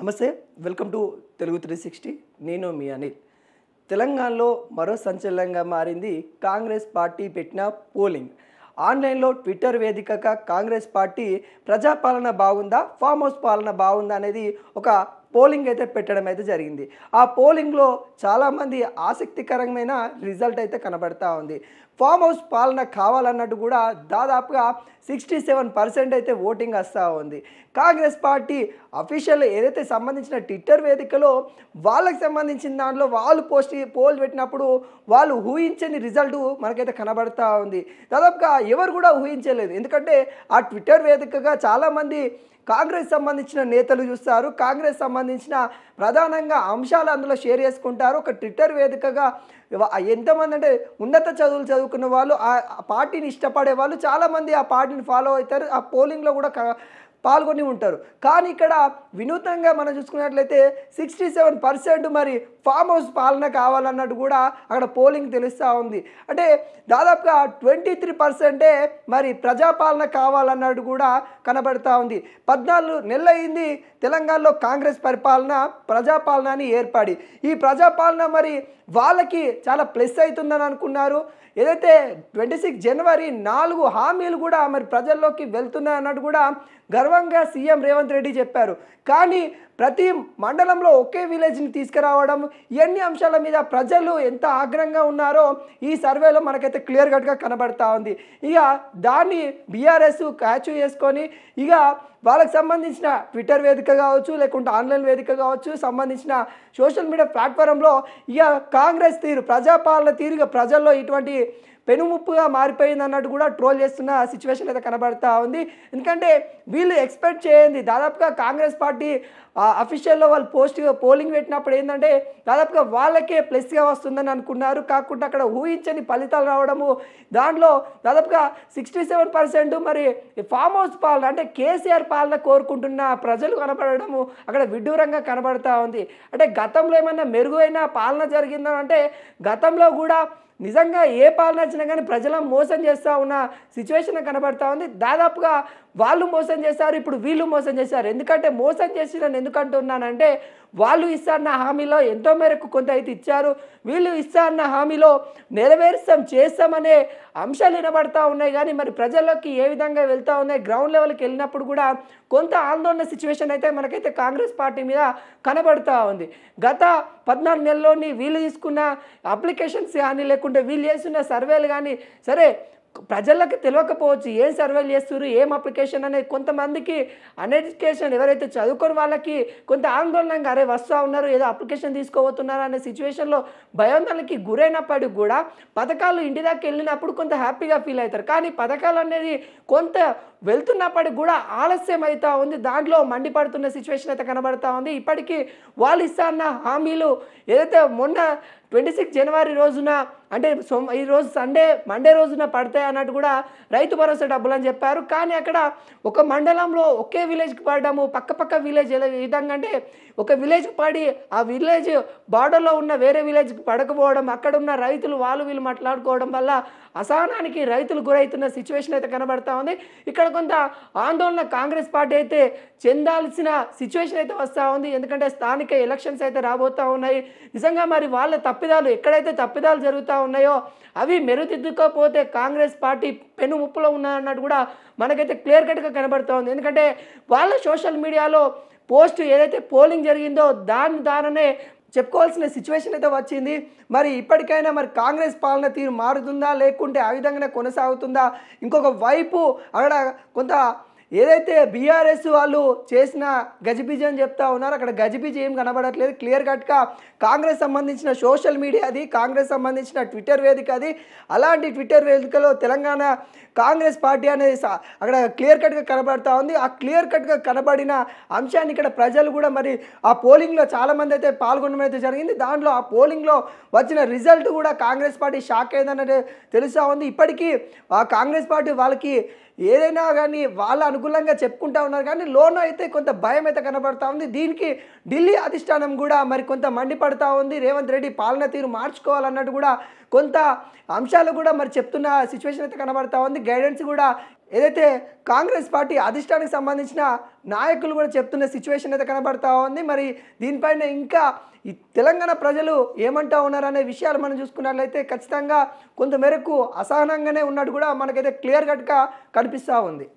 నమస్తే welcome to Telugu 360 నేను మీ అనిల్ తెలంగాణలో మరో సంచలనంగా మారింది కాంగ్రెస్ పార్టీ పెట్టిన పోలింగ్ ఆన్లైన్లో ట్విట్టర్ వేదికగా కాంగ్రెస్ పార్టీ ప్రజాపాలన బాగుందా ఫామ్ హౌస్ పాలన బాగుందా అనేది ఒక పోలింగ్ అయితే పెట్టడం అయితే జరిగింది ఆ పోలింగ్లో చాలామంది ఆసక్తికరమైన రిజల్ట్ అయితే కనబడతా ఉంది ఫామ్ హౌస్ పాలన కావాలన్నట్టు కూడా దాదాపుగా 67% అయితే ఓటింగ్ వస్తూ ఉంది కాంగ్రెస్ పార్టీ అఫీషియల్ ఏదైతే సంబంధించిన ట్విట్టర్ వేదికలో వాళ్ళకి సంబంధించిన దాంట్లో వాళ్ళు పోల్ పెట్టినప్పుడు వాళ్ళు ఊహించని రిజల్ట్ మనకైతే కనబడతా ఉంది దాదాపుగా ఎవరు కూడా ఊహించలేదు ఎందుకంటే ఆ ట్విట్టర్ వేదికగా చాలామంది కాంగ్రెస్ సంబంధించిన నేతలు చూస్తారు కాంగ్రెస్ సంబంధించిన ప్రధానంగా అంశాలు అందులో షేర్ చేసుకుంటారు ఒక ట్విట్టర్ వేదికగా ఎంతమంది అంటే ఉన్నత చదువులు చదువుకున్న వాళ్ళు ఆ పార్టీని ఇష్టపడే వాళ్ళు చాలామంది ఆ పార్టీని ఫాలో అవుతారు ఆ పోలింగ్లో కూడా పాల్గొని ఉంటారు కానీ ఇక్కడ వినూత్నంగా మనం చూసుకున్నట్లయితే 67% మరి ఫామ్ హౌస్ పాలన కావాలన్నట్టు కూడా అక్కడ పోలింగ్ తెలుస్తూ ఉంది అంటే దాదాపుగా 23% మరి ప్రజాపాలన కావాలన్నట్టు కూడా కనబడతా ఉంది 14 నెలలు అయింది తెలంగాణలో కాంగ్రెస్ పరిపాలన ప్రజాపాలన అని ఏర్పడి ఈ ప్రజాపాలన మరి వాళ్ళకి చాలా ప్లస్ అవుతుందని అనుకున్నారు ఏదైతే 26 జనవరి 4 హామీలు కూడా మరి ప్రజల్లోకి వెళ్తున్నాయి అన్నట్టు కూడా గర్వంగా సీఎం రేవంత్ రెడ్డి చెప్పారు కానీ ప్రతి మండలంలో ఒకే విలేజ్ని తీసుకురావడం ఇవన్నీ అంశాల మీద ప్రజలు ఎంత ఆగ్రహంగా ఉన్నారో ఈ సర్వేలో మనకైతే క్లియర్ కట్గా కనబడతా ఉంది ఇక దాన్ని బీఆర్ఎస్ క్యాచ్ చేసుకొని ఇక వాళ్ళకి సంబంధించిన ట్విట్టర్ వేదిక కావచ్చు లేకుంటే ఆన్లైన్ వేదిక కావచ్చు సంబంధించిన సోషల్ మీడియా ప్లాట్ఫారంలో ఇక కాంగ్రెస్ తీరు ప్రజాపాలన తీరుగా ప్రజల్లో ఇటువంటి పెనుముప్పుగా మారిపోయింది అన్నట్టు కూడా ట్రోల్ చేస్తున్న సిచ్యువేషన్ అయితే కనబడతా ఉంది ఎందుకంటే వీళ్ళు ఎక్స్పెక్ట్ చేయండి దాదాపుగా కాంగ్రెస్ పార్టీ అఫీషియల్లో వాళ్ళు పోలింగ్ పెట్టినప్పుడు ఏంటంటే దాదాపుగా వాళ్ళకే ప్లస్గా వస్తుందని అనుకున్నారు కాకుండా అక్కడ ఊహించని ఫలితాలు రావడము దాంట్లో దాదాపుగా 67% మరి ఫామ్ హౌస్ పాలన అంటే కేసీఆర్ పాలన కోరుకుంటున్న ప్రజలు కనబడము అక్కడ విడ్డూరంగా కనబడతా ఉంది అంటే గతంలో ఏమన్నా మెరుగైన పాలన జరిగిందని అంటే గతంలో కూడా నిజంగా ఏ పాలన వచ్చినా కానీ ప్రజలను మోసం చేస్తూ ఉన్న సిచ్యువేషన్ కనబడతా ఉంది దాదాపుగా వాళ్ళు మోసం చేశారు ఇప్పుడు వీళ్ళు మోసం చేశారు ఎందుకంటే మోసం చేసిన ఎందుకంటున్నానంటే వాళ్ళు ఇస్తారన్న హామీలో ఎంతో మేరకు కొంత అయితే ఇచ్చారు వీళ్ళు ఇస్తారన్న హామీలో చేస్తామనే అంశాలు వినబడతా ఉన్నాయి కానీ మరి ప్రజల్లోకి ఏ విధంగా వెళ్తూ ఉన్నాయి గ్రౌండ్ లెవెల్కి వెళ్ళినప్పుడు కూడా కొంత ఆందోళన సిచ్యువేషన్ అయితే మనకైతే కాంగ్రెస్ పార్టీ మీద కనబడతా ఉంది గత 14 నెలల్లోని వీళ్ళు తీసుకున్న అప్లికేషన్స్ కానీ లేకుంటే వీళ్ళు చేస్తున్న సర్వేలు కానీ సరే ప్రజలకు తెలియకపోవచ్చు ఏం సర్వేలు చేస్తున్నారు ఏం అప్లికేషన్ అనేది కొంతమందికి అన్ఎడ్యుకేషన్ ఎవరైతే చదువుకొని వాళ్ళకి కొంత ఆందోళనగా అరే వస్తూ ఉన్నారు ఏదో అప్లికేషన్ తీసుకోబోతున్నారు అనే సిచ్యువేషన్లో భయాందోళనకి గురైనప్పటికి కూడా పథకాలు ఇంటి దాకా వెళ్ళినప్పుడు కొంత హ్యాపీగా ఫీల్ అవుతారు కానీ పథకాలు అనేది కొంత వెళ్తున్నప్పటికి కూడా ఆలస్యం అవుతూ ఉంది దాంట్లో మండిపడుతున్న సిచ్యువేషన్ అయితే కనబడతా ఉంది ఇప్పటికీ వాళ్ళు ఇస్తాన్న హామీలు ఏదైతే మొన్న 26 జనవరి రోజున అంటే ఈరోజు మండే రోజున పడతాయి అన్నట్టు కూడా రైతు భరోసా డబ్బులు అని చెప్పారు కానీ అక్కడ ఒక మండలంలో ఒకే విలేజ్కి పడడము పక్క విలేజ్ ఏ విధంగా అంటే ఒక విలేజ్కి పడి ఆ విలేజ్ బార్డర్లో ఉన్న వేరే విలేజ్కి పడకపోవడం అక్కడ ఉన్న రైతులు వీళ్ళు మాట్లాడుకోవడం వల్ల అసహనానికి రైతులు గురవుతున్న సిచ్యువేషన్ అయితే కనబడతా ఉంది ఇక్కడ కొంత ఆందోళన కాంగ్రెస్ పార్టీ అయితే చెందాల్సిన సిచ్యువేషన్ అయితే వస్తూ ఉంది ఎందుకంటే స్థానిక ఎలక్షన్స్ అయితే రాబోతూ ఉన్నాయి నిజంగా మరి వాళ్ళ తప్పిదాలు ఎక్కడైతే తప్పిదాలు జరుగుతూ ఉన్నాయో అవి మెరుగుదిద్దుకోకపోతే కాంగ్రెస్ పార్టీ పెను ముప్పులో ఉన్నట్టు కూడా మనకైతే క్లియర్ కట్గా కనబడుతూ ఉంది ఎందుకంటే వాళ్ళ సోషల్ మీడియాలో పోస్ట్ ఏదైతే పోలింగ్ జరిగిందో దానినే చెప్పుకోవాల్సిన సిచ్యువేషన్ అయితే వచ్చింది మరి ఇప్పటికైనా మరి కాంగ్రెస్ పాలన తీరు మారుతుందా లేకుంటే ఆ విధంగానే కొనసాగుతుందా ఇంకొక వైపు అక్కడ కొంత ఏదైతే బీఆర్ఎస్ వాళ్ళు చేసిన గజిబిజి అని చెప్తా ఉన్నారో అక్కడ గజిబిజి ఏం కనబడట్లేదు క్లియర్ కట్గా కాంగ్రెస్ సంబంధించిన సోషల్ మీడియా అది కాంగ్రెస్ సంబంధించిన ట్విట్టర్ వేదిక అది అలాంటి ట్విట్టర్ వేదికలో తెలంగాణ కాంగ్రెస్ పార్టీ అనేది అక్కడ క్లియర్ కట్గా కనబడతా ఉంది ఆ క్లియర్ కట్గా కనబడిన అంశాన్ని ఇక్కడ ప్రజలు కూడా మరి ఆ పోలింగ్లో చాలామంది అయితే పాల్గొనడం అయితే జరిగింది దాంట్లో ఆ పోలింగ్లో వచ్చిన రిజల్ట్ కూడా కాంగ్రెస్ పార్టీ షాక్ అయిందన్నది తెలుస్తూ ఉంది ఇప్పటికీ ఆ కాంగ్రెస్ పార్టీ వాళ్ళకి ఏదైనా కానీ వాళ్ళ అనుకూలంగా చెప్పుకుంటా ఉన్నారు కానీ లోన అయితే కొంత భయం అయితే కనబడతా ఉంది దీనికి ఢిల్లీ అధిష్టానం కూడా మరి కొంత మండిపడతా ఉంది రేవంత్ రెడ్డి పాలన తీరు మార్చుకోవాలన్నట్టు కూడా కొంత అంశాలు కూడా మరి చెప్తున్న సిచ్యువేషన్ అయితే కనబడతా ఉంది గైడెన్స్ కూడా ఏదైతే కాంగ్రెస్ పార్టీ అధిష్టానికి సంబంధించిన నాయకులు కూడా చెప్తున్న సిచ్యువేషన్ అయితే కనబడతా ఉంది. మరి దీనిపైన ఇంకా ఈ తెలంగాణ ప్రజలు ఏమంటా ఉన్నారనే విషయాలు మనం చూసుకున్నట్లయితే ఖచ్చితంగా కొంతమేరకు అసహనంగానే ఉన్నట్టు కూడా మనకైతే క్లియర్ కట్గా కనిపిస్తూ ఉంది.